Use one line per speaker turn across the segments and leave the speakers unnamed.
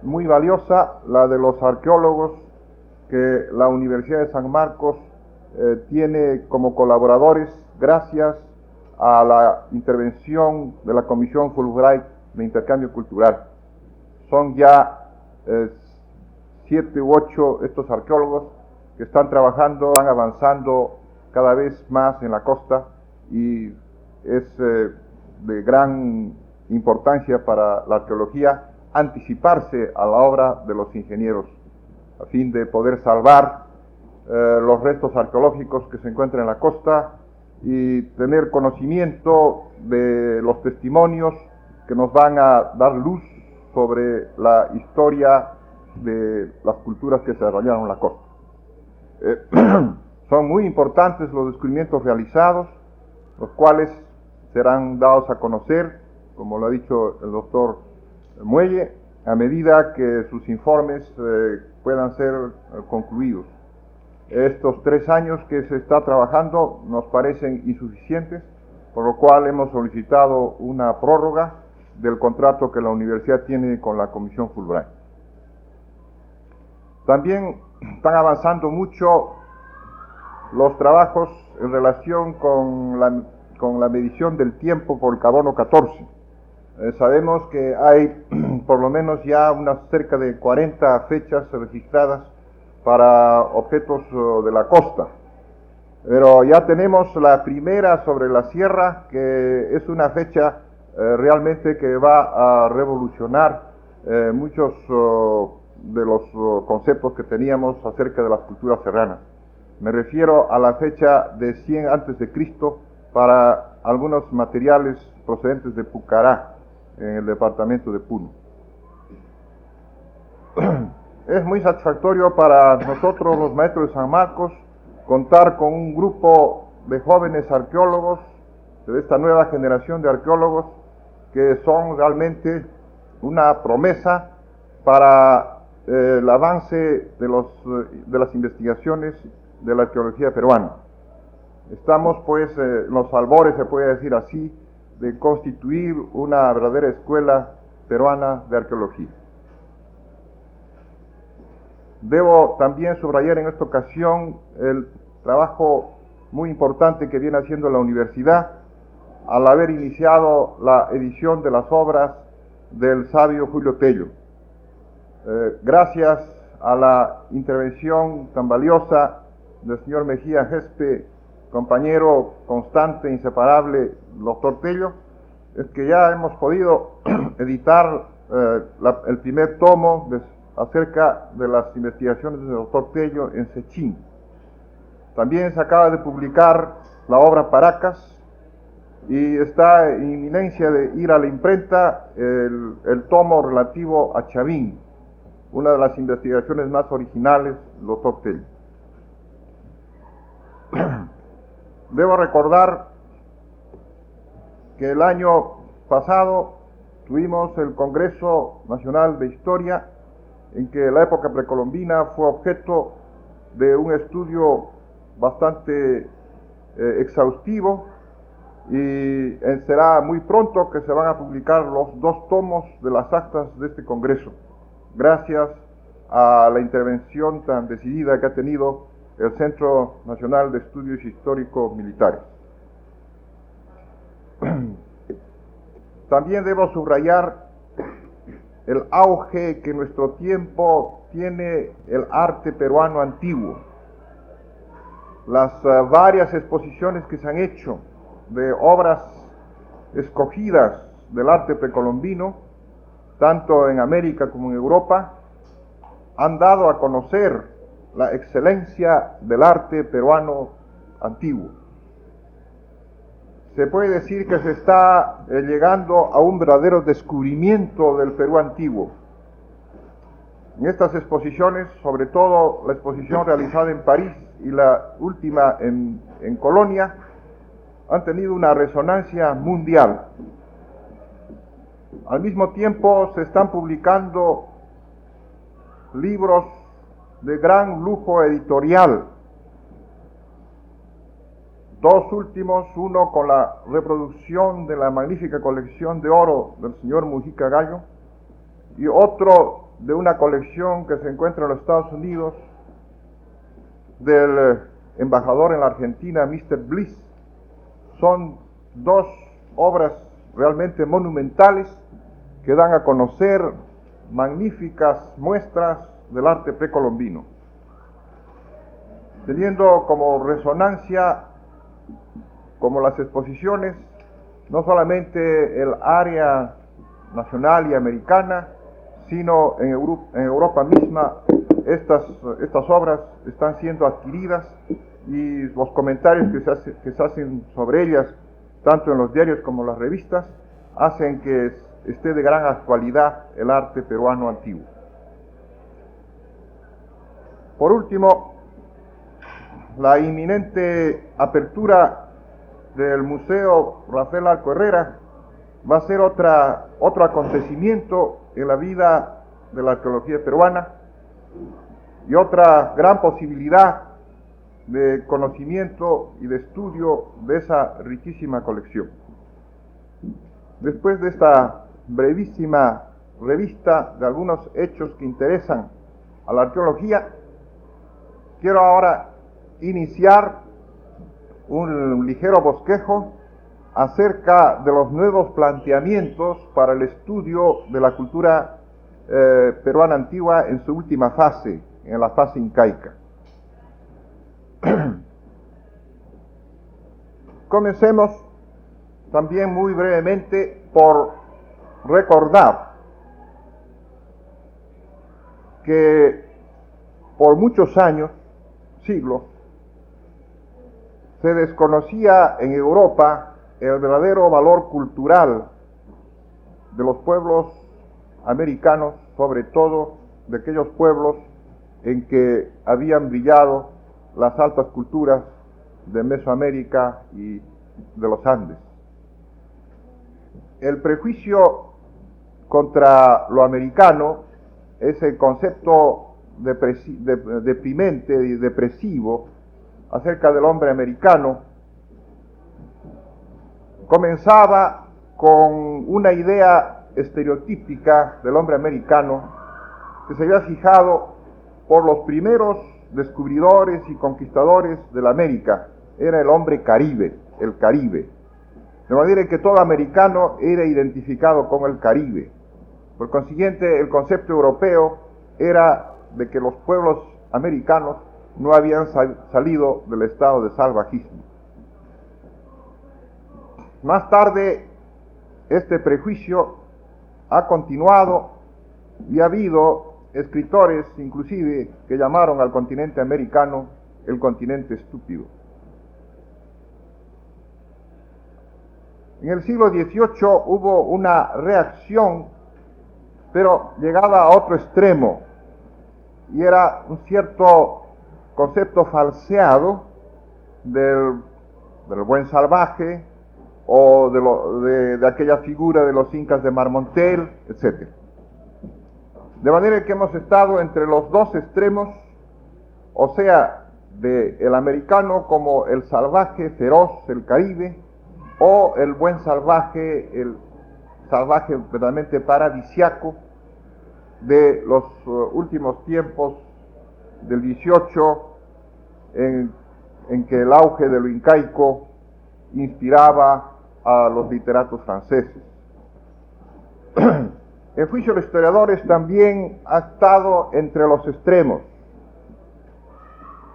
muy valiosa, la de los arqueólogos que la Universidad de San Marcos tiene como colaboradores gracias a la intervención de la Comisión Fulbright de Intercambio Cultural. Son ya 7 u 8 estos arqueólogos que están trabajando, van avanzando cada vez más en la costa, y es de gran importancia para la arqueología anticiparse a la obra de los ingenieros a fin de poder salvar los restos arqueológicos que se encuentran en la costa y tener conocimiento de los testimonios que nos van a dar luz sobre la historia de las culturas que se desarrollaron en la costa. Son muy importantes los descubrimientos realizados, los cuales serán dados a conocer, como lo ha dicho el doctor Muelle, a medida que sus informes puedan ser concluidos. Estos 3 años que se está trabajando nos parecen insuficientes, por lo cual hemos solicitado una prórroga del contrato que la universidad tiene con la Comisión Fulbright. También están avanzando mucho los trabajos en relación con la medición del tiempo por el carbono 14. Sabemos que hay por lo menos ya unas cerca de 40 fechas registradas para objetos de la costa, pero ya tenemos la primera sobre la sierra, que es una fecha realmente que va a revolucionar muchos de los conceptos que teníamos acerca de las culturas serranas. Me refiero a la fecha de 100 a.C. para algunos materiales procedentes de Pucará, en el departamento de Puno. Es muy satisfactorio para nosotros, los maestros de San Marcos, contar con un grupo de jóvenes arqueólogos, de esta nueva generación de arqueólogos, que son realmente una promesa para el avance de las investigaciones de la arqueología peruana. Estamos pues en los albores, se puede decir así, de constituir una verdadera escuela peruana de arqueología. Debo también subrayar en esta ocasión el trabajo muy importante que viene haciendo la universidad al haber iniciado la edición de las obras del sabio Julio Tello. Gracias a la intervención tan valiosa del señor Mejía Gespe, compañero constante, inseparable, del doctor Tello, es que ya hemos podido editar el primer tomo acerca de las investigaciones del doctor Tello en Sechín. También se acaba de publicar la obra Paracas, y está en inminencia de ir a la imprenta el tomo relativo a Chavín, una de las investigaciones más originales del doctor Tello. Debo recordar que el año pasado tuvimos el Congreso Nacional de Historia, en que la época precolombina fue objeto de un estudio bastante exhaustivo, y será muy pronto que se van a publicar los 2 tomos de las actas de este Congreso, gracias a la intervención tan decidida que ha tenido el Centro Nacional de Estudios Históricos Militares. También debo subrayar el auge que en nuestro tiempo tiene el arte peruano antiguo. Las varias exposiciones que se han hecho de obras escogidas del arte precolombino, tanto en América como en Europa, han dado a conocer la excelencia del arte peruano antiguo. Se puede decir que se está llegando a un verdadero descubrimiento del Perú antiguo. En estas exposiciones, sobre todo la exposición realizada en París y la última en Colonia, han tenido una resonancia mundial. Al mismo tiempo se están publicando libros de gran lujo editorial. 2 últimos, uno con la reproducción de la magnífica colección de oro del señor Mujica Gallo, y otro de una colección que se encuentra en los Estados Unidos del embajador en la Argentina, Mr. Bliss. Son dos obras realmente monumentales que dan a conocer magníficas muestras del arte precolombino, teniendo como resonancia, como las exposiciones, no solamente el área nacional y americana, sino en Europa misma. Estas obras están siendo adquiridas y los comentarios que se hacen sobre ellas, tanto en los diarios como en las revistas, hacen que esté de gran actualidad el arte peruano antiguo. Por último, la inminente apertura del Museo Rafael Arco Herrera va a ser otro acontecimiento en la vida de la arqueología peruana y otra gran posibilidad de conocimiento y de estudio de esa riquísima colección. Después de esta brevísima revista de algunos hechos que interesan a la arqueología, quiero ahora iniciar un ligero bosquejo acerca de los nuevos planteamientos para el estudio de la cultura peruana antigua en su última fase, en la fase incaica. Comencemos también muy brevemente por recordar que por muchos años, siglos, se desconocía en Europa el verdadero valor cultural de los pueblos americanos, sobre todo de aquellos pueblos en que habían brillado las altas culturas de Mesoamérica y de los Andes. El prejuicio contra lo americano, ese concepto deprimente y depresivo acerca del hombre americano, comenzaba con una idea estereotípica del hombre americano que se había fijado por los primeros descubridores y conquistadores de la América. Era el hombre caribe, el Caribe. De manera que todo americano era identificado con el Caribe. Por consiguiente, el concepto europeo era de que los pueblos americanos no habían salido del estado de salvajismo. Más tarde, este prejuicio ha continuado y ha habido escritores, inclusive, que llamaron al continente americano el continente estúpido. En el siglo XVIII hubo una reacción, pero llegada a otro extremo, y era un cierto concepto falseado del buen salvaje, o de aquella figura de los incas de Marmontel, etc. De manera que hemos estado entre los dos extremos, o sea, del americano como el salvaje feroz, el Caribe, o el buen salvaje, el salvaje verdaderamente paradisiaco de los últimos tiempos del XVIII, en que el auge de lo incaico inspiraba a los literatos franceses. El juicio de los historiadores también ha estado entre los extremos.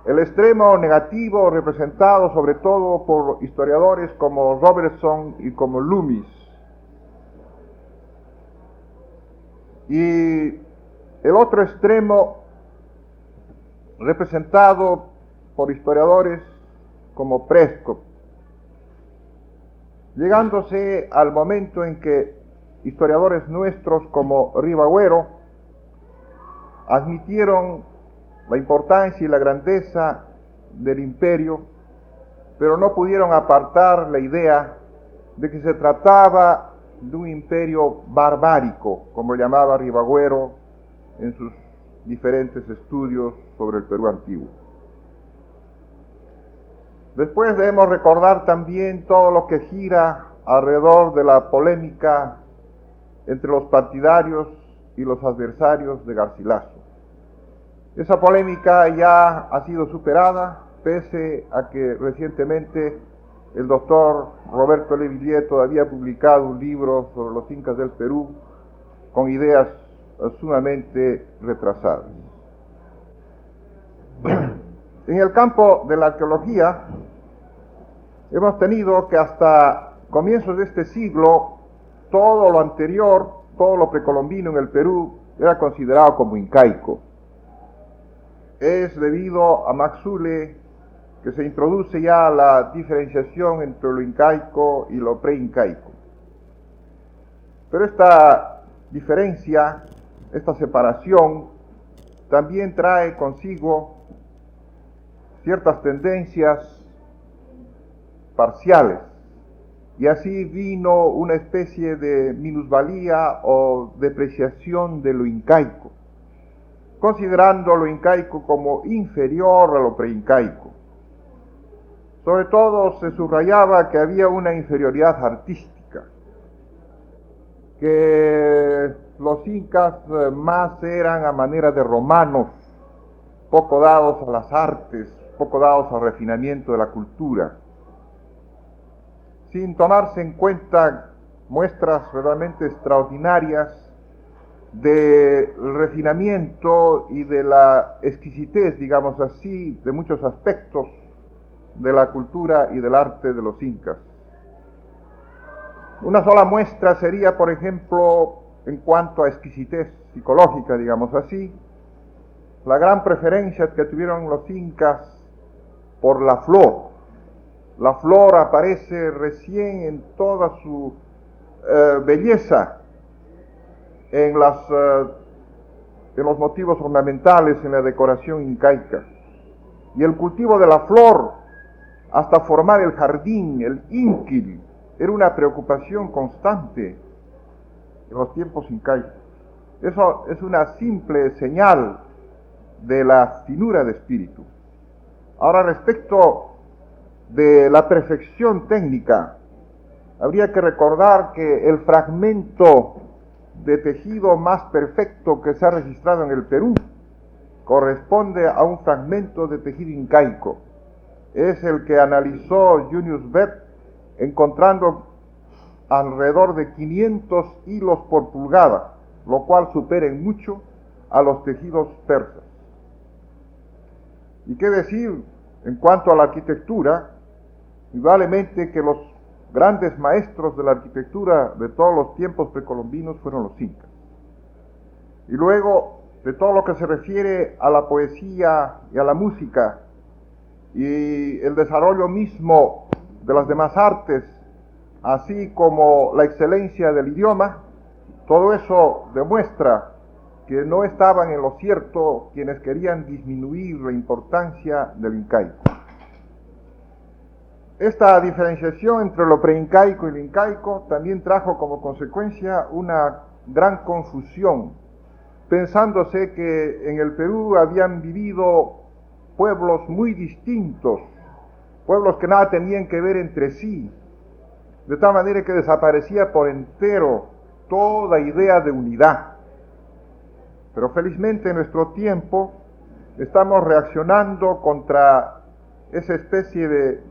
El extremo negativo, representado sobre todo por historiadores como Robertson y como Loomis, y el otro extremo, representado por historiadores como Prescott, llegándose al momento en que historiadores nuestros como Ribagüero admitieron la importancia y la grandeza del imperio, pero no pudieron apartar la idea de que se trataba de un imperio barbárico, como llamaba Ribagüero en sus diferentes estudios sobre el Perú antiguo. Después debemos recordar también todo lo que gira alrededor de la polémica entre los partidarios y los adversarios de Garcilaso. Esa polémica ya ha sido superada, pese a que recientemente el doctor Roberto Levillier todavía ha publicado un libro sobre los incas del Perú con ideas sumamente retrasadas. En el campo de la arqueología, hemos tenido que hasta comienzos de este siglo, todo lo anterior, todo lo precolombino en el Perú, era considerado como incaico. Es debido a Max Zule que se introduce ya la diferenciación entre lo incaico y lo preincaico. Pero esta diferencia, esta separación, también trae consigo ciertas tendencias parciales, y así vino una especie de minusvalía o depreciación de lo incaico, considerando lo incaico como inferior a lo preincaico. Sobre todo se subrayaba que había una inferioridad artística, que los incas más eran a manera de romanos, poco dados a las artes, poco dados al refinamiento de la cultura, sin tomarse en cuenta muestras realmente extraordinarias del refinamiento y de la exquisitez, digamos así, de muchos aspectos de la cultura y del arte de los incas. Una sola muestra sería, por ejemplo, en cuanto a exquisitez psicológica, digamos así, la gran preferencia que tuvieron los incas por la flor. La flor aparece recién en toda su belleza en los motivos ornamentales, en la decoración incaica. Y el cultivo de la flor, hasta formar el jardín, el inquil, era una preocupación constante en los tiempos incaicos. Eso es una simple señal de la finura de espíritu. Ahora, respecto de la perfección técnica, habría que recordar que el fragmento de tejido más perfecto que se ha registrado en el Perú corresponde a un fragmento de tejido incaico. Es el que analizó Junius Beth, encontrando alrededor de 500 hilos por pulgada, lo cual supera en mucho a los tejidos persas. ¿Y qué decir en cuanto a la arquitectura? Indudablemente que los grandes maestros de la arquitectura de todos los tiempos precolombinos fueron los incas. Y luego, de todo lo que se refiere a la poesía y a la música y el desarrollo mismo de las demás artes, así como la excelencia del idioma, todo eso demuestra que no estaban en lo cierto quienes querían disminuir la importancia del incaico. Esta diferenciación entre lo preincaico y lo incaico también trajo como consecuencia una gran confusión, pensándose que en el Perú habían vivido pueblos muy distintos, pueblos que nada tenían que ver entre sí, de tal manera que desaparecía por entero toda idea de unidad. Pero felizmente en nuestro tiempo estamos reaccionando contra esa especie de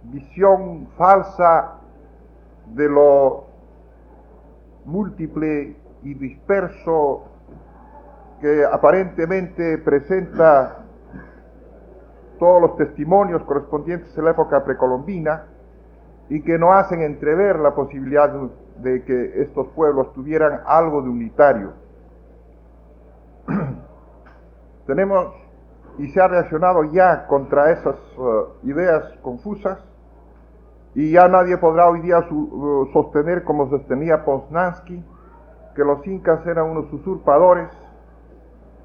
visión falsa de lo múltiple y disperso que aparentemente presenta todos los testimonios correspondientes a la época precolombina y que no hacen entrever la posibilidad de que estos pueblos tuvieran algo de unitario. Tenemos y se ha reaccionado ya contra esas ideas confusas, y ya nadie podrá hoy día sostener, como sostenía Poznański, que los incas eran unos usurpadores,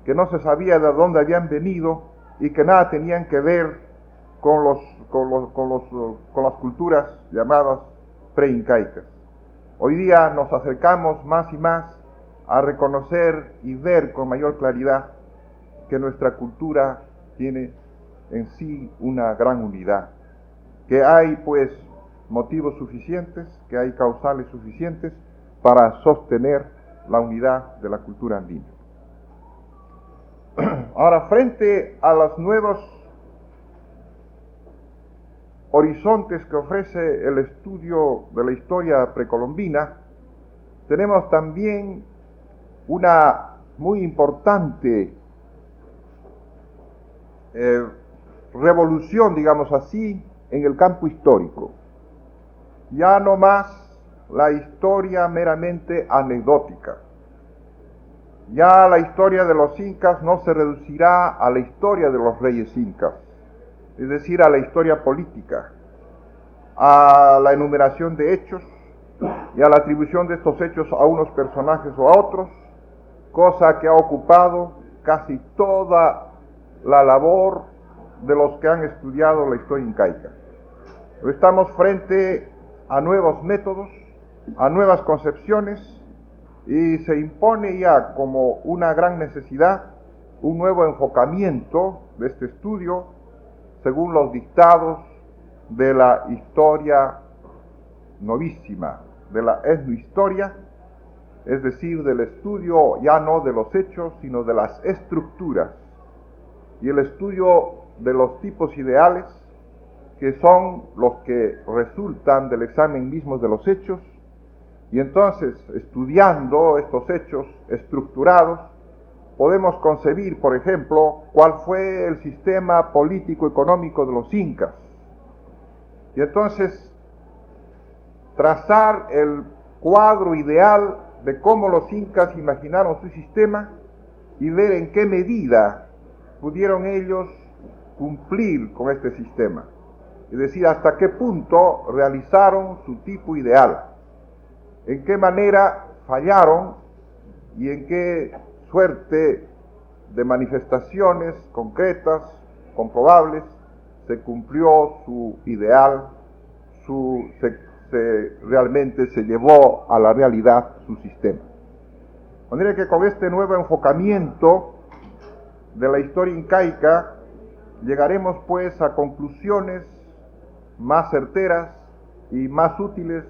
que no se sabía de dónde habían venido y que nada tenían que ver con las culturas llamadas preincaicas. Hoy día nos acercamos más y más a reconocer y ver con mayor claridad que nuestra cultura tiene en sí una gran unidad, que hay pues motivos suficientes, que hay causales suficientes para sostener la unidad de la cultura andina. Ahora, frente a los nuevos horizontes que ofrece el estudio de la historia precolombina, tenemos también una muy importante revolución, digamos así, en el campo histórico. Ya no más la historia meramente anecdótica. Ya la historia de los incas no se reducirá a la historia de los reyes incas, es decir, a la historia política, a la enumeración de hechos y a la atribución de estos hechos a unos personajes o a otros, cosa que ha ocupado casi toda la labor de los que han estudiado la historia incaica. Estamos frente a nuevos métodos, a nuevas concepciones, y se impone ya como una gran necesidad un nuevo enfocamiento de este estudio según los dictados de la historia novísima, de la etnohistoria, es decir, del estudio ya no de los hechos, sino de las estructuras, y el estudio de los tipos ideales, que son los que resultan del examen mismo de los hechos. Y entonces, estudiando estos hechos estructurados, podemos concebir, por ejemplo, cuál fue el sistema político-económico de los incas. Y entonces, trazar el cuadro ideal de cómo los incas imaginaron su sistema y ver en qué medida pudieron ellos cumplir con este sistema. Es decir, hasta qué punto realizaron su tipo ideal, en qué manera fallaron y en qué suerte de manifestaciones concretas, comprobables, se cumplió su ideal, realmente se llevó a la realidad su sistema. De manera que con este nuevo enfocamiento de la historia incaica llegaremos pues a conclusiones más certeras y más útiles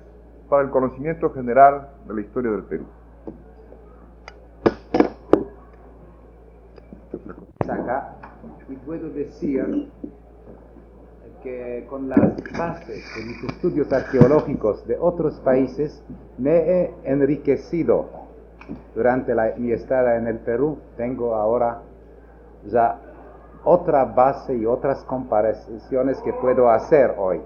para el conocimiento general de la historia del Perú.
Acá, y puedo decir que con las bases de mis estudios arqueológicos de otros países me he enriquecido durante mi estada en el Perú. Tengo ahora ya otra base y otras comparaciones que puedo hacer hoy.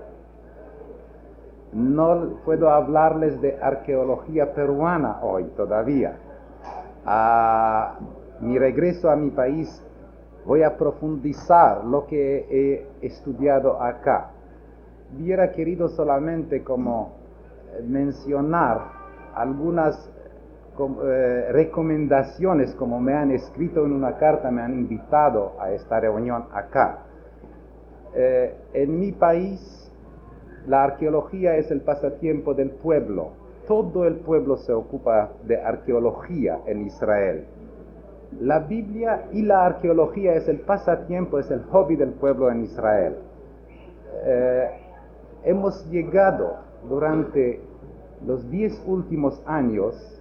No puedo hablarles de arqueología peruana hoy todavía. A mi regreso a mi país voy a profundizar lo que he estudiado acá. Hubiera querido solamente como mencionar algunas recomendaciones, como me han escrito en una carta, me han invitado a esta reunión acá. En mi país, la arqueología es el pasatiempo del pueblo. Todo el pueblo se ocupa de arqueología en Israel. La Biblia y la arqueología es el pasatiempo, es el hobby del pueblo en Israel. Hemos llegado durante los 10 últimos años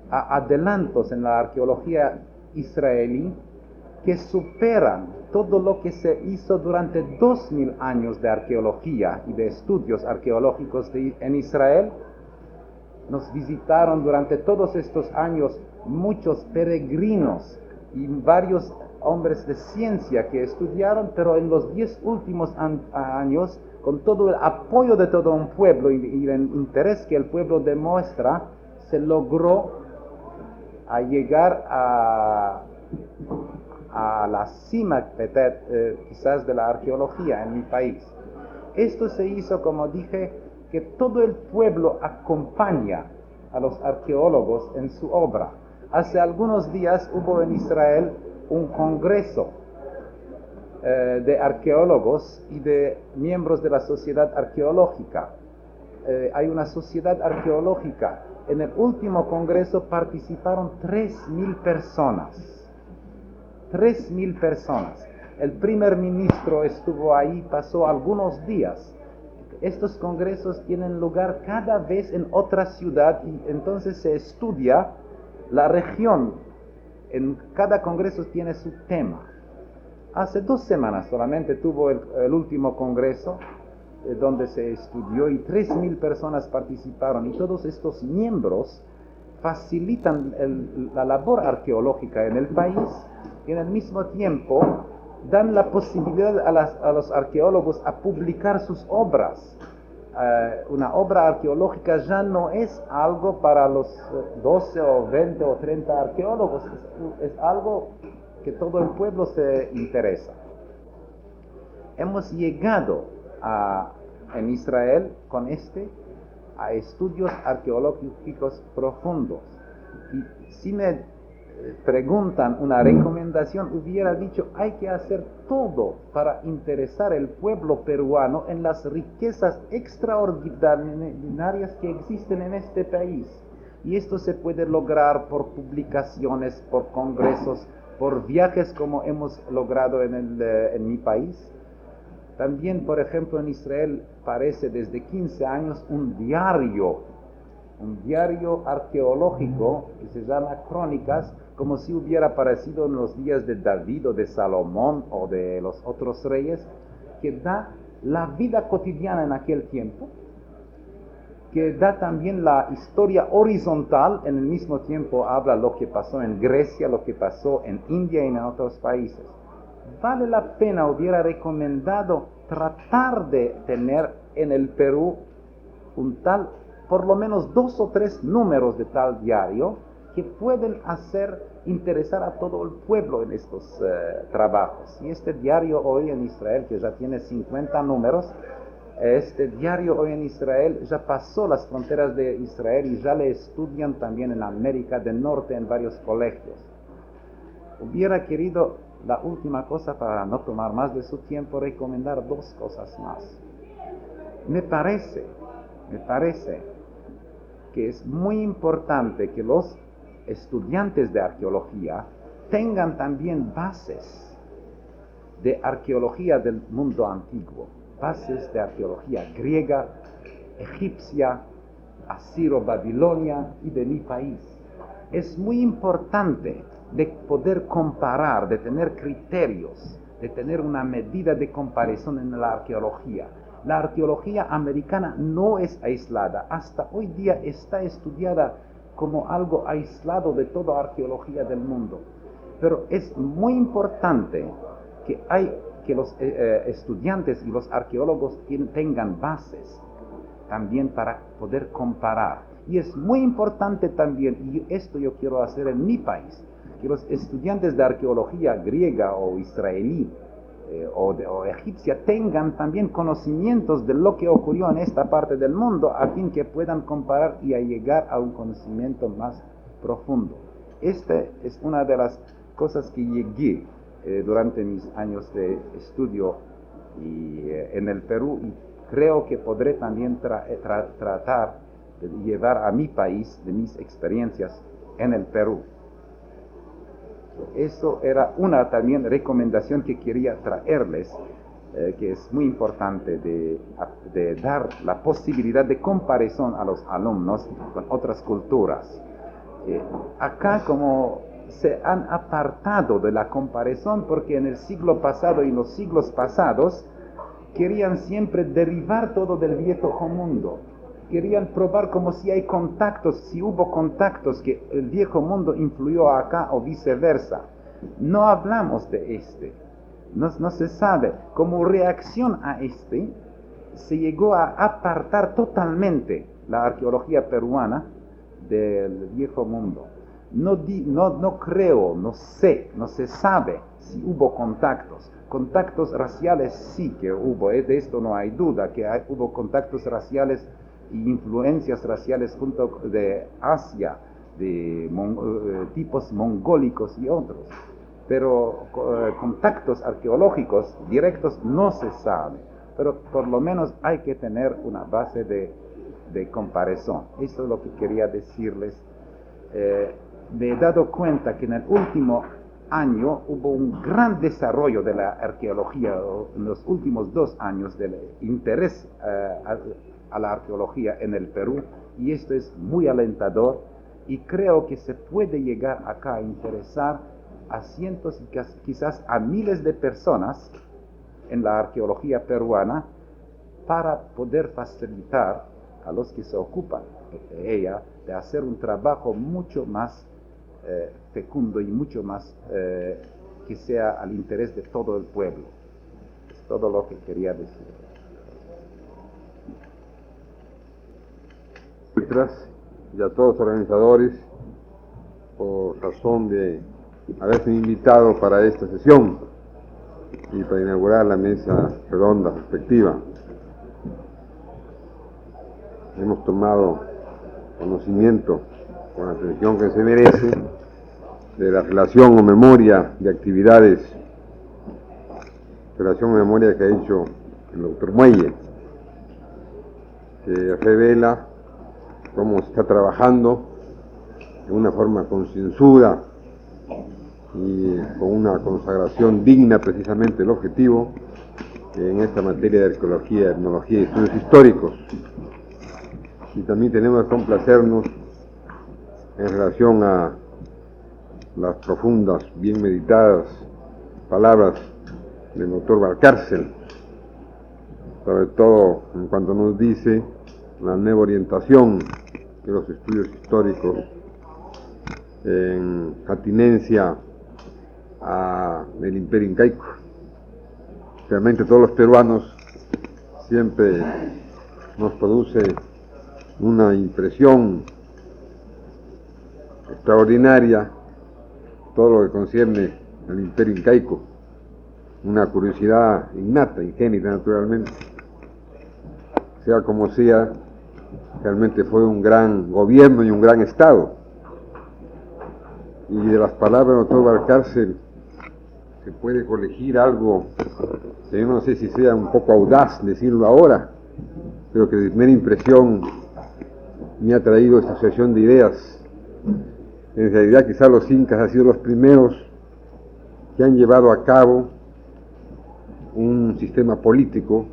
a adelantos en la arqueología israelí que superan todo lo que se hizo durante 2000 años de arqueología y de estudios arqueológicos en Israel. Nos visitaron durante todos estos años muchos peregrinos y varios hombres de ciencia que estudiaron, pero en los 10 últimos años, con todo el apoyo de todo un pueblo y el interés que el pueblo demuestra, se logró llegar a la cima quizás de la arqueología en mi país. Esto se hizo, como dije, que todo el pueblo acompaña a los arqueólogos en su obra. Hace algunos días hubo en Israel un congreso de arqueólogos y de miembros de la sociedad arqueológica. Hay una sociedad arqueológica. En el último congreso participaron 3.000 personas. 3.000 personas. El primer ministro estuvo ahí, pasó algunos días. Estos congresos tienen lugar cada vez en otra ciudad y entonces se estudia la región, en cada congreso tiene su tema. Hace 2 semanas solamente tuvo el último congreso, donde se estudió y 3.000 personas participaron, y todos estos miembros facilitan la labor arqueológica en el país y en el mismo tiempo dan la posibilidad a los arqueólogos a publicar sus obras. Una obra arqueológica ya no es algo para los 12 o 20 o 30 arqueólogos, es algo que todo el pueblo se interesa. Hemos llegado en Israel con a estudios arqueológicos profundos. Y si me preguntan una recomendación, hubiera dicho, hay que hacer todo para interesar al pueblo peruano en las riquezas extraordinarias que existen en este país. Y esto se puede lograr por publicaciones, por congresos, por viajes como hemos logrado en mi país. También, por ejemplo, en Israel parece desde 15 años un diario arqueológico que se llama Crónicas, como si hubiera aparecido en los días de David o de Salomón o de los otros reyes, que da la vida cotidiana en aquel tiempo, que da también la historia horizontal, en el mismo tiempo habla lo que pasó en Grecia, lo que pasó en India y en otros países. Vale la pena, hubiera recomendado tratar de tener en el Perú por lo menos 2 o 3 números de tal diario que pueden interesar a todo el pueblo en estos trabajos. Y este diario hoy en Israel, que ya tiene 50 números, este diario hoy en Israel ya pasó las fronteras de Israel y ya le estudian también en América del Norte en varios colegios. Hubiera querido, la última cosa, para no tomar más de su tiempo, recomendar 2 cosas más. Me parece que es muy importante que los estudiantes de arqueología tengan también bases de arqueología del mundo antiguo, bases de arqueología griega, egipcia, asiro-babilonia y de mi país. Es muy importante de poder comparar, de tener criterios, de tener una medida de comparación en la arqueología. La arqueología americana no es aislada, hasta hoy día está estudiada como algo aislado de toda arqueología del mundo. Pero es muy importante que los estudiantes y los arqueólogos tengan bases también para poder comparar. Y es muy importante también, y esto yo quiero hacer en mi país, que los estudiantes de arqueología griega o israelí o egipcia tengan también conocimientos de lo que ocurrió en esta parte del mundo, a fin que puedan comparar y llegar a un conocimiento más profundo. Esta es una de las cosas que llegué durante mis años de estudio en el Perú, y creo que podré también tratar de llevar a mi país de mis experiencias en el Perú. Eso era una también recomendación que quería traerles, que es muy importante de dar la posibilidad de comparación a los alumnos con otras culturas. Acá como se han apartado de la comparación porque en el siglo pasado y los siglos pasados querían siempre derivar todo del viejo mundo. Querían probar como si hay contactos, si hubo contactos, que el viejo mundo influyó acá o viceversa. No hablamos de no se sabe. Como reacción a se llegó a apartar totalmente la arqueología peruana del viejo mundo. No creo, no se sabe si hubo contactos. Contactos raciales sí que hubo, de esto no hay duda, que hubo contactos raciales y influencias raciales junto de Asia, de tipos mongólicos y otros, pero contactos arqueológicos directos no se sabe, pero por lo menos hay que tener una base de comparación. Eso es lo que quería decirles. Me he dado cuenta que en el último año hubo un gran desarrollo de la arqueología, en los últimos 2 años del interés a la arqueología en el Perú, y esto es muy alentador. y creo que se puede llegar acá a interesar a cientos y quizás a miles de personas en la arqueología peruana para poder facilitar a los que se ocupan de ella de hacer un trabajo mucho más fecundo y mucho más que sea al interés de todo el pueblo. Es todo lo que quería decir.
Y a todos los organizadores por razón de haberse invitado para esta sesión y para inaugurar la mesa redonda respectiva. Hemos tomado conocimiento con la atención que se merece de la relación o memoria de actividades, relación o memoria que ha hecho el doctor Muelle, que revela cómo se está trabajando de una forma concienzuda y con una consagración digna precisamente del objetivo en esta materia de arqueología, etnología y estudios históricos. Y también tenemos que complacernos en relación a las profundas, bien meditadas palabras del doctor Valcárcel, sobre todo en cuanto nos dice la nueva orientación de los estudios históricos en atinencia al Imperio Incaico. Realmente todos los peruanos siempre nos produce una impresión extraordinaria todo lo que concierne al Imperio Incaico, una curiosidad innata, ingénita naturalmente. Sea como sea, realmente fue un gran gobierno y un gran Estado. Y de las palabras del doctor Valcárcel se puede colegir algo que yo no sé si sea un poco audaz decirlo ahora, pero que de primera impresión me ha traído esta asociación de ideas. En realidad quizás los incas han sido los primeros que han llevado a cabo un sistema político,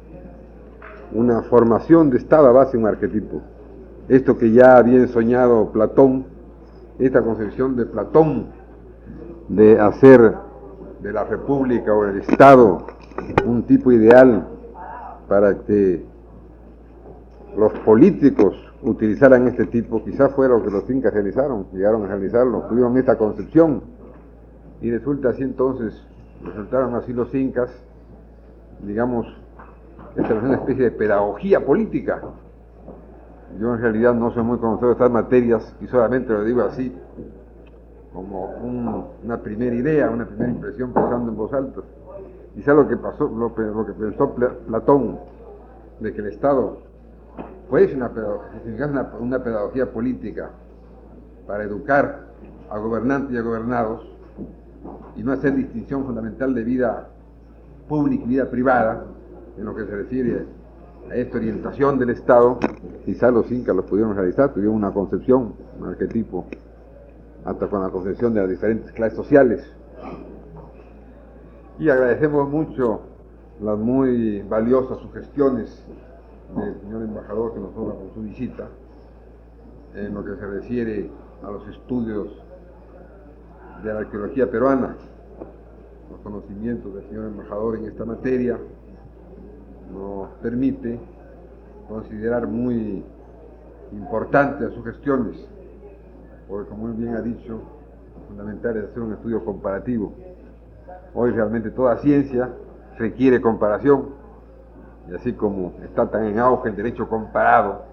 una formación de Estado a base de un arquetipo. Esto que ya había soñado Platón, esta concepción de Platón de hacer de la república o del Estado un tipo ideal para que los políticos utilizaran este tipo, quizás fuera lo que los incas realizaron, llegaron a realizarlo, tuvieron esta concepción, y resultaron así los incas, digamos, esta es una especie de pedagogía política. Yo en realidad no soy muy conocedor de estas materias y solamente lo digo así, como una primera idea, una primera impresión pensando en voz alta. Quizá lo que pasó, lo que pensó Platón, de que el Estado fuese una pedagogía política para educar a gobernantes y a gobernados y no hacer distinción fundamental de vida pública y vida privada en lo que se refiere a esta orientación del Estado. Quizá los incas lo pudieron realizar, tuvieron una concepción, un arquetipo, hasta con la concepción de las diferentes clases sociales. Y agradecemos mucho las muy valiosas sugestiones del señor embajador que nos honra con su visita en lo que se refiere a los estudios de la arqueología peruana. Los conocimientos del señor embajador en esta materia nos permite considerar muy importantes las sugestiones, porque como él bien ha dicho, lo fundamental es hacer un estudio comparativo. Hoy realmente toda ciencia requiere comparación, y así como está tan en auge el derecho comparado,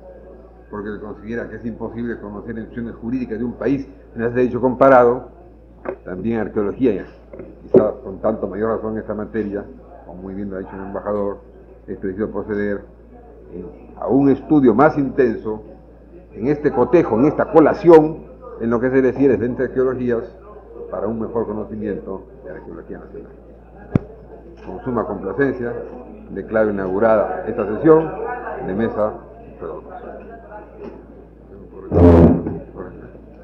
porque se considera que es imposible conocer instituciones jurídicas de un país en ese derecho comparado, también arqueología, quizá con tanto mayor razón en esta materia, como muy bien lo ha dicho el embajador, es preciso proceder a un estudio más intenso en este cotejo, en esta colación, en lo que se refiere entre arqueologías, para un mejor conocimiento de la arqueología nacional. Con suma complacencia, declaro inaugurada esta sesión de mesa redonda.